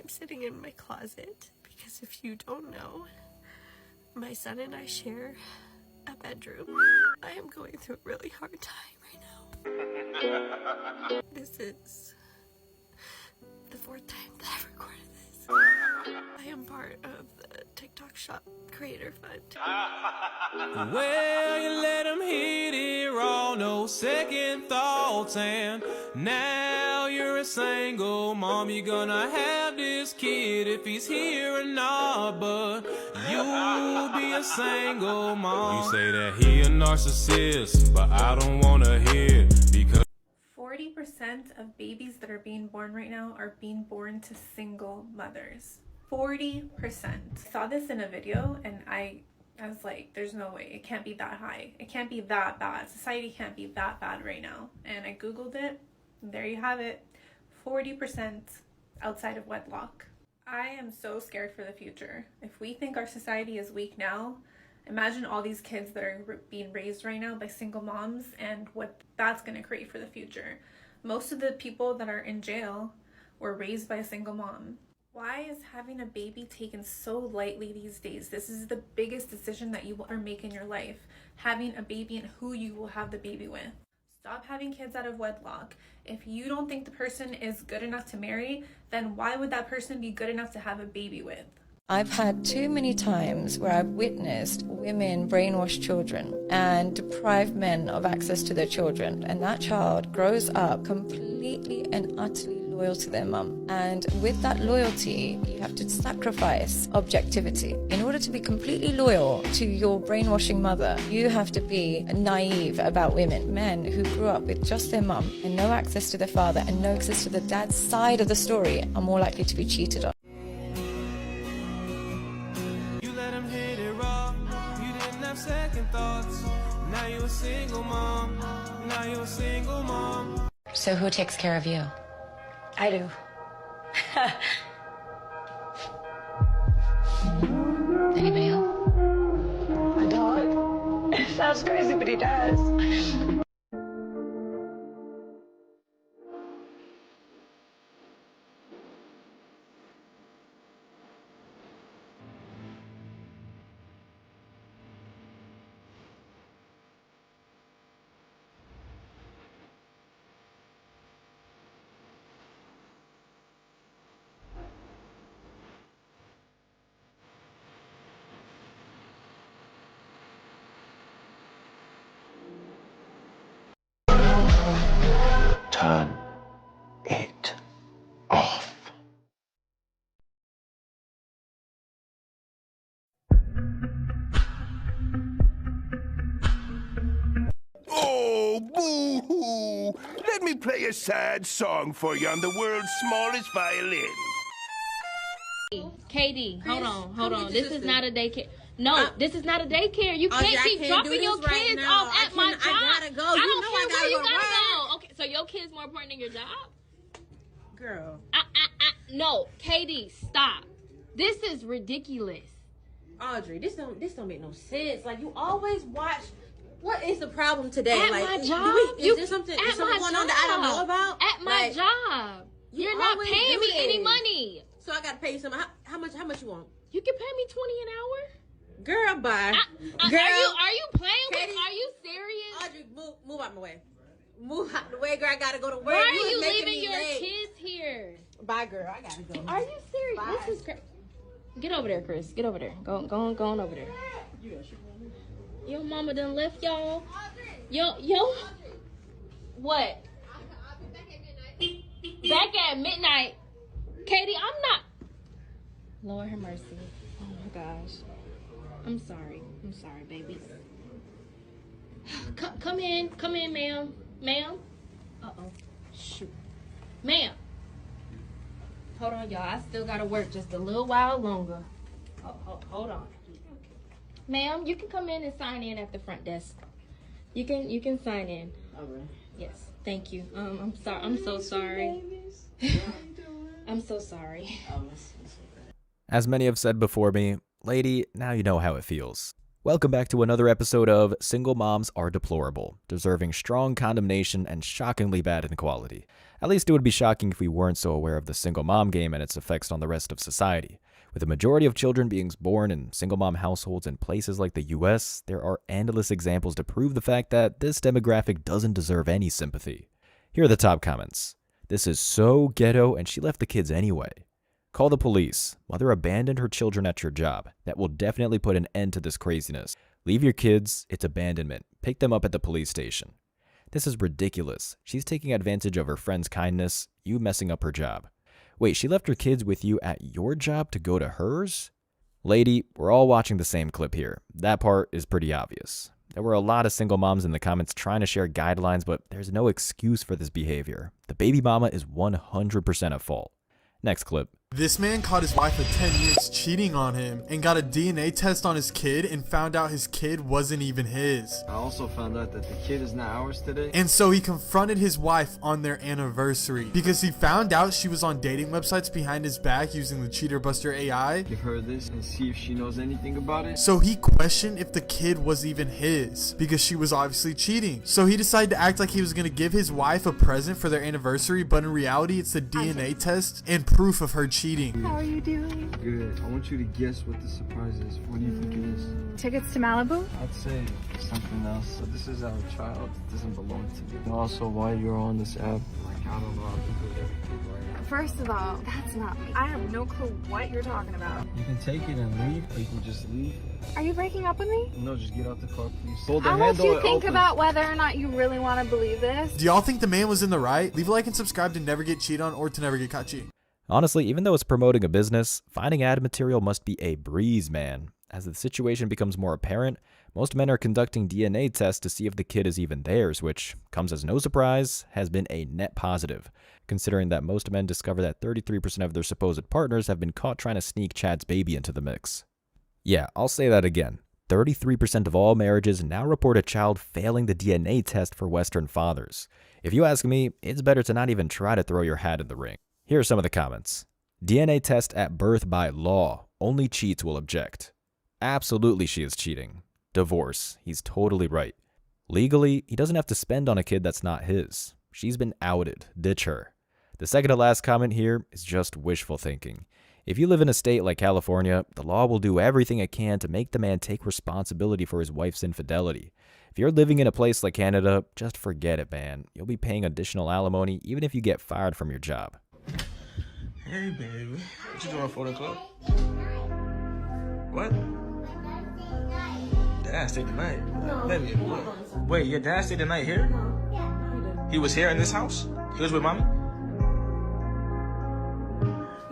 I'm sitting in my closet because if you don't know, my son and I share a bedroom. I am going through a really hard time right now. This is the 4th time that I've recorded this. I am part of the TikTok Shop Creator Fund. Well, you let him hit it raw, no second thoughts, and now you're a single mom. You're gonna have this kid if he's here or not, but you'll be a single mom. You say that he a narcissist, but I don't wanna hear it because 40% of babies that are being born right now are being born to single mothers. 40%. I saw this in a video and I was like, there's no way. It can't be that high. It can't be that bad. Society can't be that bad right now. And I Googled it. And there you have it. 40% outside of wedlock. I am so scared for the future. If we think our society is weak now, imagine all these kids that are being raised right now by single moms and what that's going to create for the future. Most of the people that are in jail were raised by a single mom. Why is having a baby taken so lightly these days? This is the biggest decision that you will ever make in your life. Having a baby and who you will have the baby with. Stop having kids out of wedlock. If you don't think the person is good enough to marry, then why would that person be good enough to have a baby with? I've had too many times where I've witnessed women brainwash children and deprive men of access to their children, and that child grows up completely and utterly loyal to their mum. And with that loyalty, you have to sacrifice objectivity. In order to be completely loyal to your brainwashing mother, you have to be naive about women. Men who grew up with just their mum and no access to their father and no access to the dad's side of the story are more likely to be cheated on. second thoughts. Now you're a single mom. Now you're a single mom. So who takes care of you? I do. Anybody else? My dog. It sounds crazy, but he does. Turn it off. Oh, boo-hoo! Let me play a sad song for you on the world's smallest violin. KD, hold on. This is not a daycare. No, this is not a daycare. You can't keep dropping your kids off at my job. I gotta go. I don't care where you gotta go. go. Okay, so your kid's more important than your job? Girl. No, KD, stop. This is ridiculous. Audrey, this don't make no sense. Like, you always watch. What is the problem today? At like, my job? Is there something going on that I don't know about? At my job. You're not paying me any money. So I gotta pay you some. How much you want? You can pay me $20 an hour? Girl, bye. Girl, are you playing with? Are you serious? Audrey, move out my way. Move out the way, girl. I gotta go to work. Why are you leaving your kids here? Bye, girl. I gotta go. Are you serious? Bye. This is great. Get over there, Chris. Get over there. Go on over there. Your mama done left y'all. Yo. What? Back at midnight. Katie, I'm not. Lord have mercy. Oh my gosh. I'm sorry, baby. Come in, ma'am. Ma'am? Uh-oh. Shoot. Ma'am. Hold on, y'all. I still gotta work just a little while longer. Hold on. Ma'am, you can come in and sign in at the front desk. You can sign in. All right. Yes, thank you. I'm sorry. I'm so sorry. I'm so sorry. As many have said before me, lady, now you know how it feels. Welcome back to another episode of Single Moms Are Deplorable, deserving strong condemnation and shockingly bad inequality. At least it would be shocking if we weren't so aware of the single mom game and its effects on the rest of society. With the majority of children being born in single mom households in places like the US, there are endless examples to prove the fact that this demographic doesn't deserve any sympathy. Here are the top comments. This is so ghetto and she left the kids anyway. Call the police. Mother abandoned her children at your job. That will definitely put an end to this craziness. Leave your kids. It's abandonment. Pick them up at the police station. This is ridiculous. She's taking advantage of her friend's kindness. You messing up her job. Wait, she left her kids with you at your job to go to hers? Lady, we're all watching the same clip here. That part is pretty obvious. There were a lot of single moms in the comments trying to share guidelines, but there's no excuse for this behavior. The baby mama is 100% at fault. Next clip. This man caught his wife of 10 years cheating on him and got a DNA test on his kid and found out his kid wasn't even his. I also found out that the kid is not ours today. And so he confronted his wife on their anniversary because he found out she was on dating websites behind his back using the Cheater Buster AI. Give her this and see if she knows anything about it. So he questioned if the kid was even his because she was obviously cheating. So he decided to act like he was going to give his wife a present for their anniversary, but in reality it's the DNA test and proof of her cheating. How are you doing? Good. I want you to guess what the surprise is. What do you think it is? Tickets to Malibu? I'd say something else. So this is our child. It doesn't belong to me. And also, while you're on this app, like, I don't know how to do everything right now. First of all, that's not me. I have no clue what you're talking about. You can take it and leave, or you can just leave. Are you breaking up with me? No, just get out the car, please. Hold the I'll let handle you and think open. about whether or not you really want to believe this. Do y'all think the man was in the right? Leave a like and subscribe to never get cheated on or to never get caught cheating. Honestly, even though it's promoting a business, finding ad material must be a breeze, man. As the situation becomes more apparent, most men are conducting DNA tests to see if the kid is even theirs, which comes as no surprise, has been a net positive, considering that most men discover that 33% of their supposed partners have been caught trying to sneak Chad's baby into the mix. Yeah, I'll say that again. 33% of all marriages now report a child failing the DNA test for Western fathers. If you ask me, it's better to not even try to throw your hat in the ring. Here are some of the comments. DNA test at birth by law. Only cheats will object. Absolutely she is cheating. Divorce. He's totally right. Legally, he doesn't have to spend on a kid that's not his. She's been outed. Ditch her. The second to last comment here is just wishful thinking. If you live in a state like California, the law will do everything it can to make the man take responsibility for his wife's infidelity. If you're living in a place like Canada, just forget it, man. You'll be paying additional alimony even if you get fired from your job. Hey, baby. What you doing for the club? What? Dad stayed the night. Baby, wait, your dad stayed the night here? Yeah. He was here in this house? He was with mommy?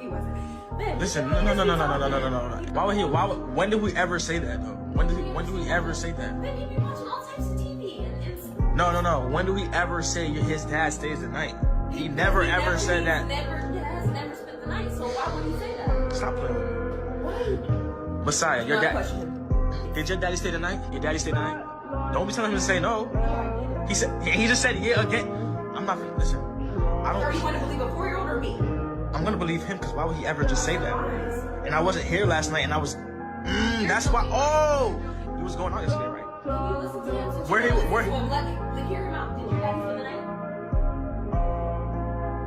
He wasn't. Listen, no. When did we ever say that, though? When did we ever say that? Baby, you be watching all types of TV. No. When do we ever say his dad stays the night? He never ever said that. Has never spent the night, so why would he say that? Stop playing with me. What? Messiah, your dad. Did your daddy stay the night? Your daddy stay the night? Don't be telling him to say no. He just said yeah again. I'm not, listen. I don't. Are you want to believe a 4-year-old or me? I'm gonna believe him, because why would he ever just say that? And I wasn't here last night, and I was, that's why, he was going on yesterday, right? You listen to him. Where he? Hear him out. Did your daddy spend the night?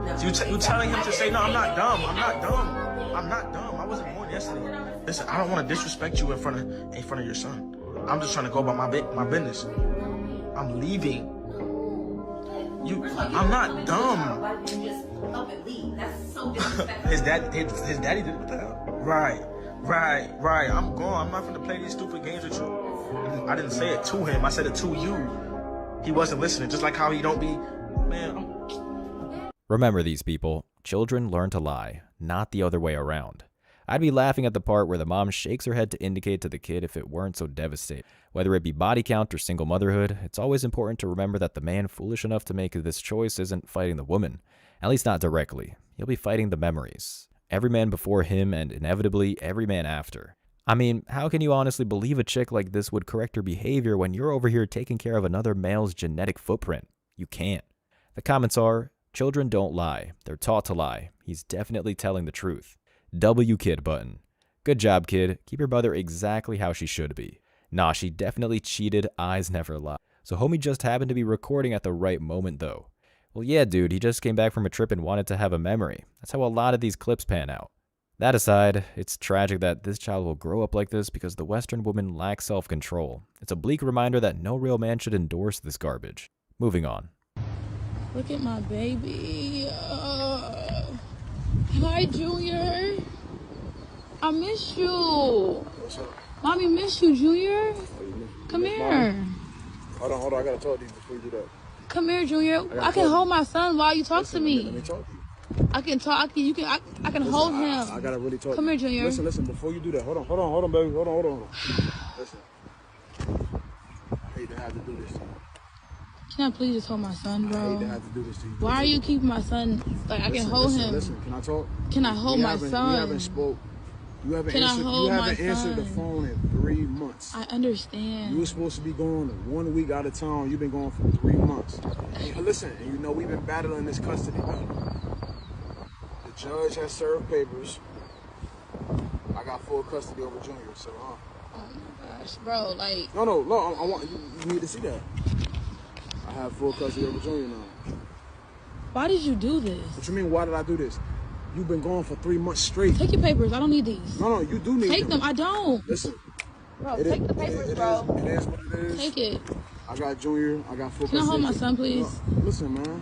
No. You telling him to say no? I'm not dumb. I wasn't born yesterday. Listen, I don't want to disrespect you in front of your son. I'm just trying to go about my business. I'm leaving. I'm not dumb. His daddy did it. What the hell? Right. I'm gone. I'm not gonna play these stupid games with you. I didn't say it to him. I said it to you. He wasn't listening. Just like how he don't be, man. Remember these people. Children learn to lie, not the other way around. I'd be laughing at the part where the mom shakes her head to indicate to the kid if it weren't so devastating. Whether it be body count or single motherhood, it's always important to remember that the man foolish enough to make this choice isn't fighting the woman. At least not directly. He'll be fighting the memories. Every man before him and inevitably every man after. I mean, how can you honestly believe a chick like this would correct her behavior when you're over here taking care of another male's genetic footprint? You can't. The comments are, children don't lie. They're taught to lie. He's definitely telling the truth. W kid button. Good job, kid. Keep your mother exactly how she should be. Nah, she definitely cheated. Eyes never lie. So homie just happened to be recording at the right moment though. Well, yeah, dude, he just came back from a trip and wanted to have a memory. That's how a lot of these clips pan out. That aside, it's tragic that this child will grow up like this because the Western woman lacks self-control. It's a bleak reminder that no real man should endorse this garbage. Moving on. Look at my baby. Hi, Junior. I miss you. Mommy missed you, Junior. Come here. Hold on. I gotta talk to you before you do that. Come here, Junior. I can hold my son while you talk to me. Let me talk to you. I can talk. I can hold him. I gotta really talk. Come here, Junior. Listen. Before you do that, hold on, baby. Hold on. Listen. I hate to have to do this to you. Can I please just hold my son, bro? I hate to have to do this to you. Why are you keeping my son? Like, I can hold him. Listen, can I talk? Can I hold my son? You haven't spoke. You haven't Can answered, I hold you haven't my answered son? the phone in 3 months. I understand. You were supposed to be going 1 week out of town. You've been going for 3 months. And listen, and you know we've been battling this custody battle. The judge has served papers. I got full custody over Junior, so Oh my gosh, bro, like. No, I want you need to see that. I have full custody over Junior now. Why did you do this? What you mean, why did I do this? You've been gone for 3 months straight. Take your papers. I don't need these. No, you do need them. Take them. I don't. Listen. Bro, take the papers, bro. It is what it is. Take it. I got Junior. I got full Can I hold my son, please? No, listen, man.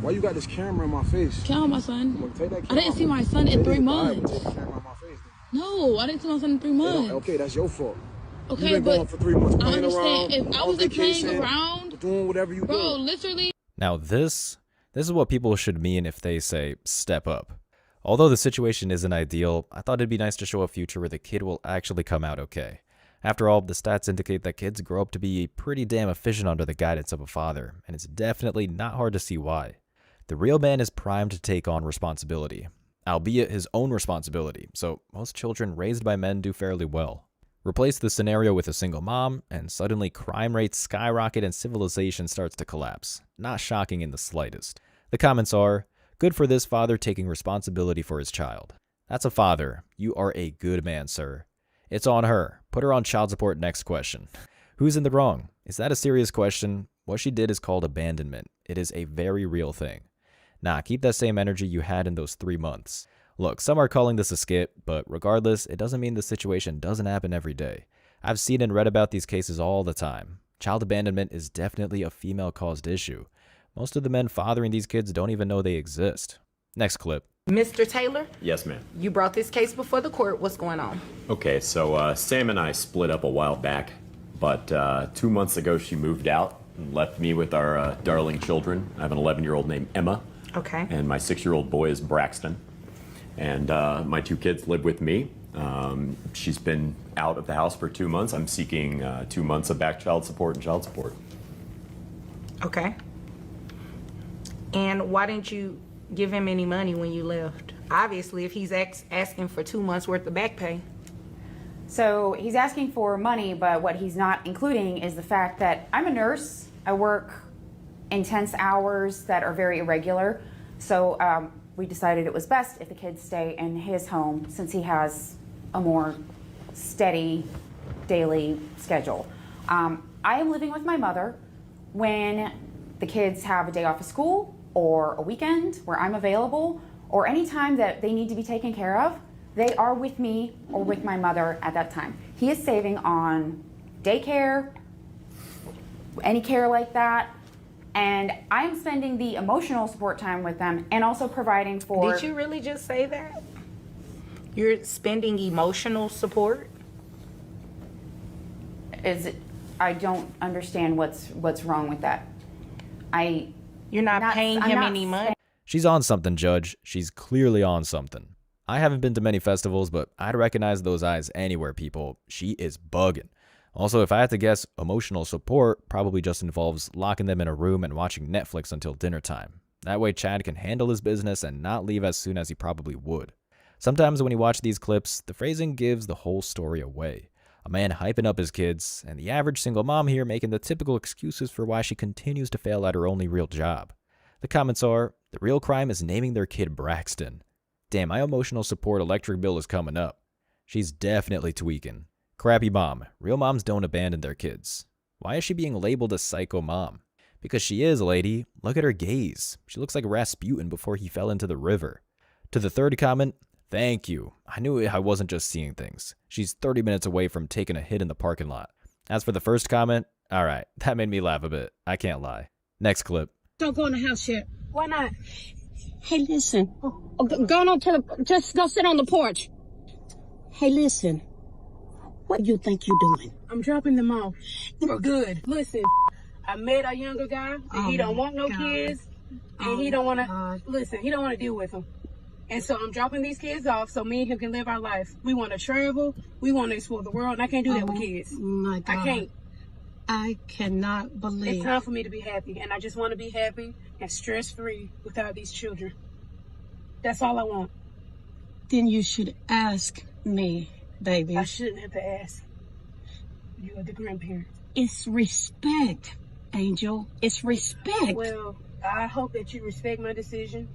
Why you got this camera in my face? Can I hold my son? Well, take that I didn't see my son in 3 months. Take the camera in my face, then. No, I didn't see my son in 3 months. Okay, that's your fault. Okay, You've been gone for 3 months I playing understand. around. If I wasn't playing around, doing whatever you do. bro, literally. Now this is what people should mean if they say step up. Although the situation isn't ideal, I thought it'd be nice to show a future where the kid will actually come out okay. After all, the stats indicate that kids grow up to be pretty damn efficient under the guidance of a father, and it's definitely not hard to see why. The real man is primed to take on responsibility, albeit his own responsibility, so most children raised by men do fairly well. Replace the scenario with a single mom, and suddenly crime rates skyrocket and civilization starts to collapse. Not shocking in the slightest. The comments are, good for this father taking responsibility for his child. That's a father. You are a good man, sir. It's on her. Put her on child support next question. Who's in the wrong? Is that a serious question? What she did is called abandonment. It is a very real thing. Nah, keep that same energy you had in those 3 months. Look, some are calling this a skit, but regardless, it doesn't mean the situation doesn't happen every day. I've seen and read about these cases all the time. Child abandonment is definitely a female-caused issue. Most of the men fathering these kids don't even know they exist. Next clip. Mr. Taylor? Yes, ma'am. You brought this case before the court. What's going on? Okay, so Sam and I split up a while back, but 2 months ago she moved out and left me with our darling children. I have an 11-year-old named Emma. Okay. And my 6-year-old boy is Braxton. And my 2 kids live with me. She's been out of the house for 2 months. I'm seeking 2 months of back child support and child support. Okay. And why didn't you give him any money when you left? Obviously, if he's asking for 2 months worth of back pay. So he's asking for money, but what he's not including is the fact that I'm a nurse. I work intense hours that are very irregular. So we decided it was best if the kids stay in his home since he has a more steady daily schedule. I am living with my mother when the kids have a day off of school or a weekend where I'm available, or any time that they need to be taken care of. They are with me or with my mother at that time. He is saving on daycare, any care like that, and I'm spending the emotional support time with them and also providing for... Did you really just say that? You're spending emotional support? I don't understand what's wrong with that. You're not paying him any money? She's on something, Judge. She's clearly on something. I haven't been to many festivals, but I'd recognize those eyes anywhere, people. She is bugging. Also, if I had to guess, emotional support probably just involves locking them in a room and watching Netflix until dinner time. That way Chad can handle his business and not leave as soon as he probably would. Sometimes when you watch these clips, the phrasing gives the whole story away. A man hyping up his kids, and the average single mom here making the typical excuses for why she continues to fail at her only real job. The comments are, the real crime is naming their kid Braxton. Damn, my emotional support electric bill is coming up. She's definitely tweaking. Crappy mom. Real moms don't abandon their kids. Why is she being labeled a psycho mom? Because she is, lady. Look at her gaze. She looks like Rasputin before he fell into the river. To the third comment, thank you. I knew I wasn't just seeing things. She's 30 minutes away from taking a hit in the parking lot. As for the first comment, alright, that made me laugh a bit. I can't lie. Next clip. Don't go in the house yet. Why not? Hey, listen. Go on to just go sit on the porch. Hey, listen. What do you think you're doing? I'm dropping them off. You're good. Listen, I met a younger guy, and he don't want no kids, and he don't want to, listen, he don't want to deal with them. And so I'm dropping these kids off so me and him can live our life. We want to travel. We want to explore the world, and I can't do that with kids. My God. I can't. I cannot believe. It's time for me to be happy, and I just want to be happy and stress-free without these children. That's all I want. Then you should ask me, baby. I shouldn't have to ask. You are the grandparent. It's respect, Angel. It's respect. Well, I hope that you respect my decision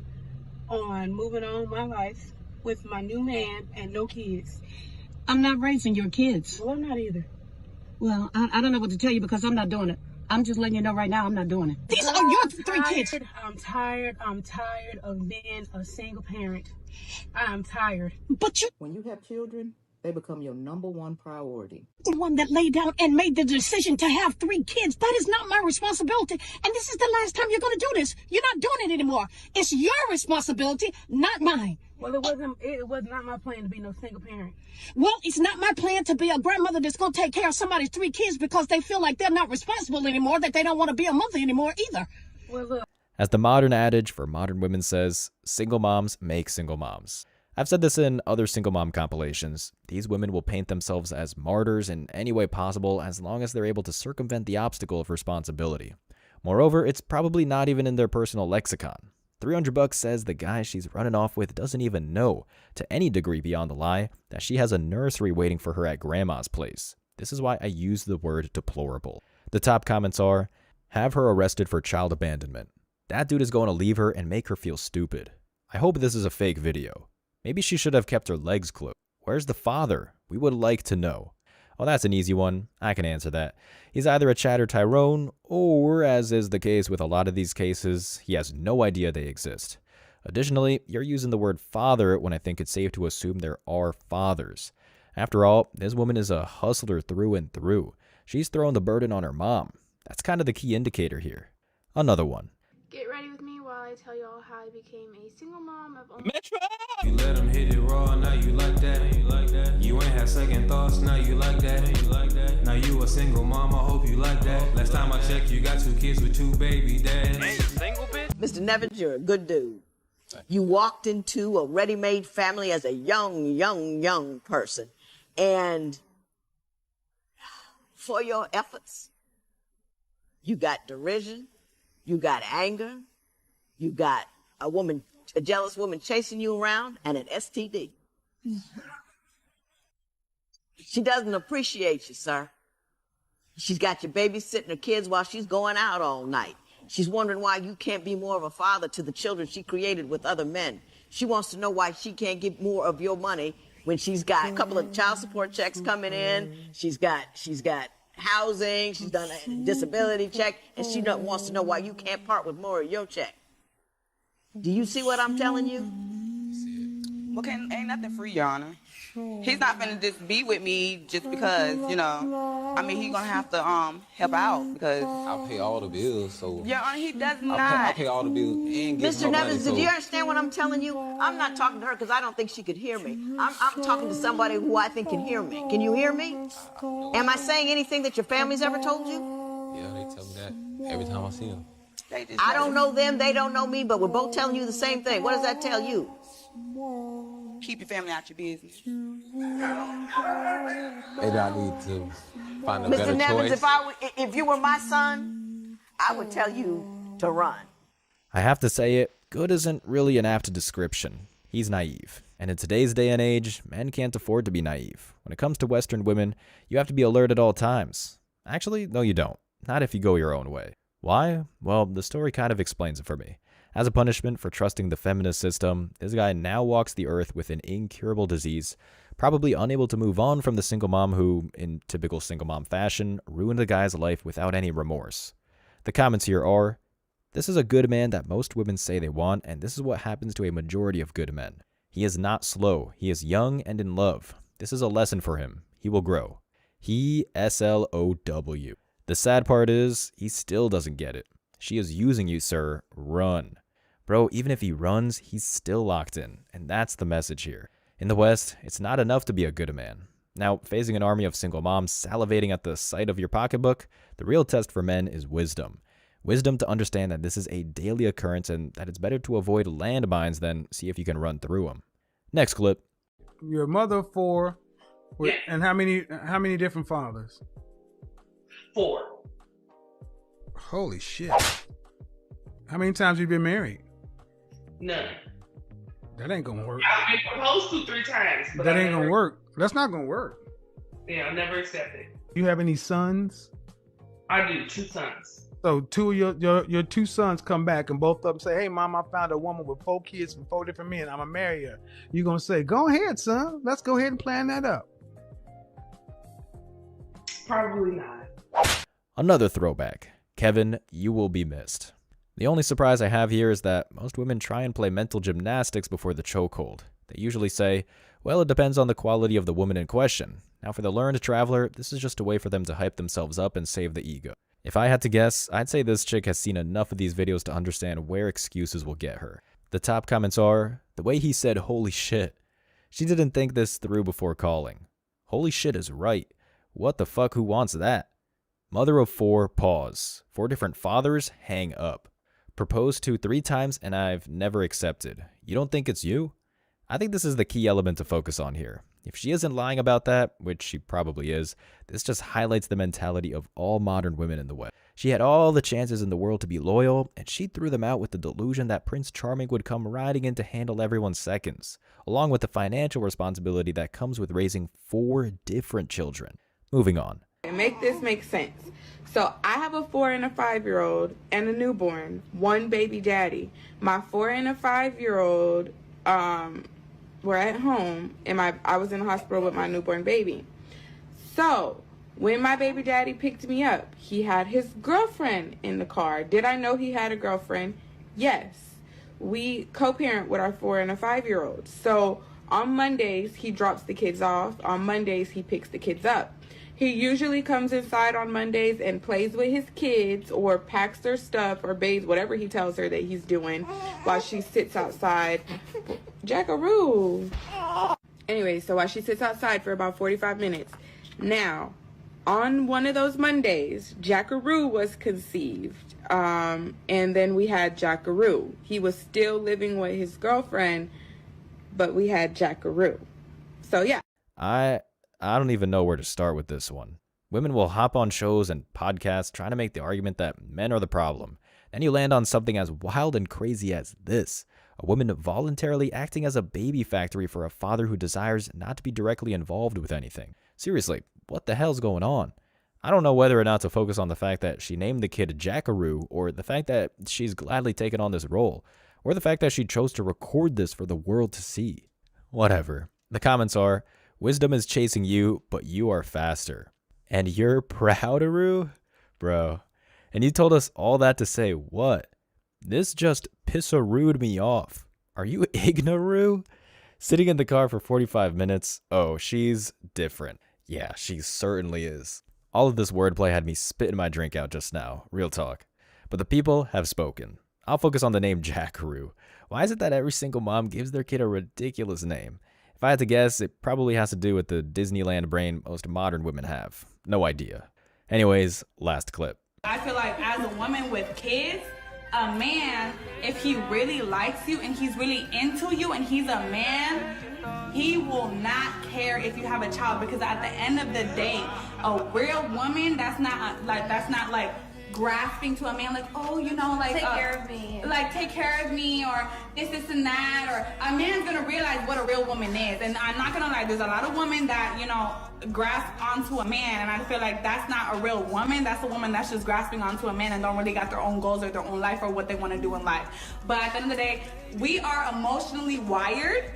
on moving on my life with my new man and no kids. I'm not raising your kids. Well, I'm not either. Well, I don't know what to tell you because I'm not doing it. I'm just letting you know right now I'm not doing it. These are your 3 kids. I'm tired of being a single parent. I'm tired. But you... When you have children, they become your #1 priority. The one that laid down and made the decision to have 3 kids. That is not my responsibility. And this is the last time you're going to do this. You're not doing it anymore. It's your responsibility, not mine. Well, it was not my plan to be no single parent. Well, it's not my plan to be a grandmother that's going to take care of somebody's 3 kids because they feel like they're not responsible anymore, that they don't want to be a mother anymore either. Well, look. As the modern adage for modern women says, single moms make single moms. I've said this in other single mom compilations. These women will paint themselves as martyrs in any way possible as long as they're able to circumvent the obstacle of responsibility. Moreover, it's probably not even in their personal lexicon. $300 says the guy she's running off with doesn't even know, to any degree beyond the lie, that she has a nursery waiting for her at grandma's place. This is why I use the word deplorable. The top comments are, have her arrested for child abandonment. That dude is going to leave her and make her feel stupid. I hope this is a fake video. Maybe she should have kept her legs closed. Where's the father? We would like to know. Oh, that's an easy one. I can answer that. He's either a chatter Tyrone, or, as is the case with a lot of these cases, he has no idea they exist. Additionally, you're using the word father when I think it's safe to assume there are fathers. After all, this woman is a hustler through and through. She's throwing the burden on her mom. That's kind of the key indicator here. Another one. Get ready with me while I tell you all how I became a single mom of only... Metro! You let them hit it raw, now you like that. You ain't had second thoughts, now you like that. Now you a single mom, I hope you like that. Last time I checked, you got 2 kids with 2 baby dads. Ain't single bitch? Mr. Nevins, you're a good dude. You walked into a ready-made family as a young person. And for your efforts, you got derision, you got anger, you got a jealous woman chasing you around, and an STD. She doesn't appreciate you, sir. She's got you babysitting her kids while she's going out all night. She's wondering why you can't be more of a father to the children she created with other men. She wants to know why she can't get more of your money when she's got a couple of child support checks coming in. She's got housing, she's done a disability check, and she wants to know why you can't part with more of your check. Do you see what I'm telling you? Well, ain't nothing free, Your Honor. He's not finna just be with me just because, you know. I mean, he's gonna have to help out because I pay all the bills, so. Your Honor, he does not. I pay all the bills and get Mr. my Nevins, money, do you understand what I'm telling you? I'm not talking to her because I don't think she could hear me. I'm talking to somebody who I think can hear me. Can you hear me? Am I saying anything that your family's ever told you? Yeah, they tell me that every time I see them. I don't know them, they don't know me, but we're both telling you the same thing. What does that tell you? Keep your family out your business. Maybe I need to find a better Mr. Nevins, choice. if you were my son, I would tell you to run. I have to say it, good isn't really an apt description. He's naive. And in today's day and age, men can't afford to be naive. When it comes to Western women, you have to be alert at all times. Actually, no you don't. Not if you go your own way. Why? Well, the story kind of explains it for me. As a punishment for trusting the feminist system, this guy now walks the earth with an incurable disease, probably unable to move on from the single mom who, in typical single mom fashion, ruined the guy's life without any remorse. The comments here are, this is a good man that most women say they want, and this is what happens to a majority of good men. He is not slow. He is young and in love. This is a lesson for him. He will grow. He SLOW. The sad part is, he still doesn't get it. She is using you, sir. Run. Bro, even if he runs, he's still locked in. And that's the message here. In the West, it's not enough to be a good man. Now, facing an army of single moms salivating at the sight of your pocketbook, the real test for men is wisdom. Wisdom to understand that this is a daily occurrence and that it's better to avoid landmines than see if you can run through them. Next clip. Your mother of 4, and how many different fathers? 4. Holy shit. How many times have you been married? None. That ain't gonna work. I've been proposed to 3 times. But that ain't gonna work. That's not gonna work. Yeah, I'll never accept it. You have any sons? I do, 2 sons. So 2 of your 2 sons come back and both of them say, hey, mom, I found a woman with 4 kids from 4 different men. I'm gonna marry her. You're gonna say, go ahead, son. Let's go ahead and plan that up. Probably not. Another throwback. Kevin, you will be missed. The only surprise I have here is that most women try and play mental gymnastics before the chokehold. They usually say, well, it depends on the quality of the woman in question. Now for the learned traveler, this is just a way for them to hype themselves up and save the ego. If I had to guess, I'd say this chick has seen enough of these videos to understand where excuses will get her. The top comments are, the way he said holy shit. She didn't think this through before calling. Holy shit is right. What the fuck, who wants that? Mother of 4, pause. 4 different fathers, hang up. Proposed to 3 times and I've never accepted. You don't think it's you? I think this is the key element to focus on here. If she isn't lying about that, which she probably is, this just highlights the mentality of all modern women in the West. She had all the chances in the world to be loyal, and she threw them out with the delusion that Prince Charming would come riding in to handle everyone's seconds, along with the financial responsibility that comes with raising 4 different children. Moving on. Make this make sense. So I have a 4 and a 5-year-old and a newborn, 1 baby daddy. My 4 and a 5-year-old were at home, and I was in the hospital with my newborn baby. So when my baby daddy picked me up, he had his girlfriend in the car. Did I know he had a girlfriend? Yes. We co-parent with our 4 and a 5-year-old. So on Mondays, he drops the kids off. On Mondays, he picks the kids up. He usually comes inside on Mondays and plays with his kids or packs their stuff or bathes, whatever he tells her that he's doing, while she sits outside. Jackaroo. Anyway, so while she sits outside for about 45 minutes. Now, on one of those Mondays, Jackaroo was conceived. And then we had Jackaroo. He was still living with his girlfriend, but we had Jackaroo. So, yeah. I don't even know where to start with this one. Women will hop on shows and podcasts trying to make the argument that men are the problem. Then you land on something as wild and crazy as this. A woman voluntarily acting as a baby factory for a father who desires not to be directly involved with anything. Seriously, what the hell's going on? I don't know whether or not to focus on the fact that she named the kid Jackaroo, or the fact that she's gladly taken on this role, or the fact that she chose to record this for the world to see. Whatever. The comments are, wisdom is chasing you, but you are faster. And you're prouderoo? Bro. And you told us all that to say what? This just pisserooed me off. Are you ignoroo? Sitting in the car for 45 minutes? Oh, she's different. Yeah, she certainly is. All of this wordplay had me spitting my drink out just now. Real talk. But the people have spoken. I'll focus on the name Jackaroo. Why is it that every single mom gives their kid a ridiculous name? If I had to guess, it probably has to do with the Disneyland brain most modern women have. No idea. Anyways, last clip. I feel like as a woman with kids, a man, if he really likes you and he's really into you and he's a man, he will not care if you have a child, because at the end of the day, a real woman, that's not like grasping to a man like, oh, you know, like take care of me, like take care of me, or this and that, or a man's gonna realize what a real woman is. And I'm not gonna lie, there's a lot of women that, you know, grasp onto a man, and I feel like that's not a real woman. That's a woman that's just grasping onto a man and don't really got their own goals or their own life or what they want to do in life. But at the end of the day, we are emotionally wired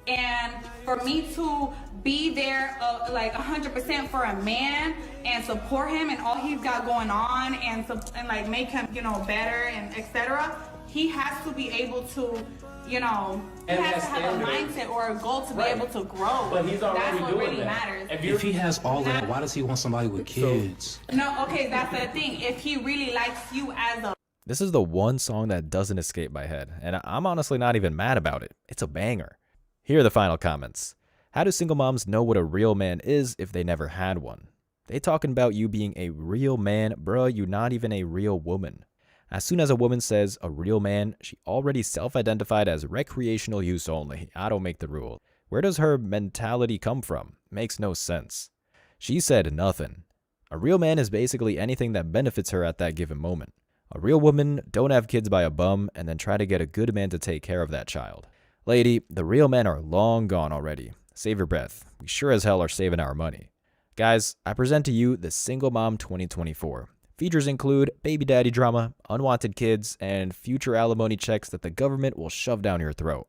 And for me to be there like 100% for a man and support him and all he's got going on and like make him, you know, better and etc. He has to be able to, you know, he has to have a mindset or a goal to be able to grow. But he's already that's what doing really that. matters. If he has all of that, why does he want somebody with kids? No, okay, that's the thing. If he really likes you as a This is the one song that doesn't escape my head, and I'm honestly not even mad about it. It's a banger. Here are the final comments. How do single moms know what a real man is if they never had one? They talking about you being a real man, bruh, you not even a real woman. As soon as a woman says a real man, she already self-identified as recreational use only. I don't make the rule. Where does her mentality come from? Makes no sense. She said nothing. A real man is basically anything that benefits her at that given moment. A real woman don't have kids by a bum and then try to get a good man to take care of that child. Lady, the real men are long gone already. Save your breath. We sure as hell are saving our money. Guys, I present to you the Single Mom 2024. Features include baby daddy drama, unwanted kids, and future alimony checks that the government will shove down your throat.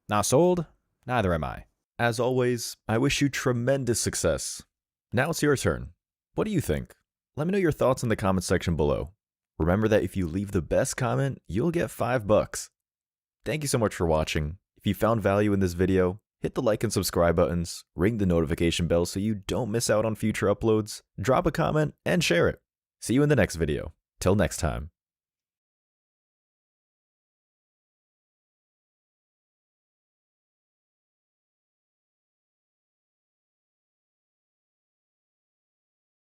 Not sold? Neither am I. As always, I wish you tremendous success. Now it's your turn. What do you think? Let me know your thoughts in the comment section below. Remember that if you leave the best comment, you'll get $5. Thank you so much for watching. If you found value in this video, hit the like and subscribe buttons, ring the notification bell so you don't miss out on future uploads, drop a comment, and share it. See you in the next video. Till next time.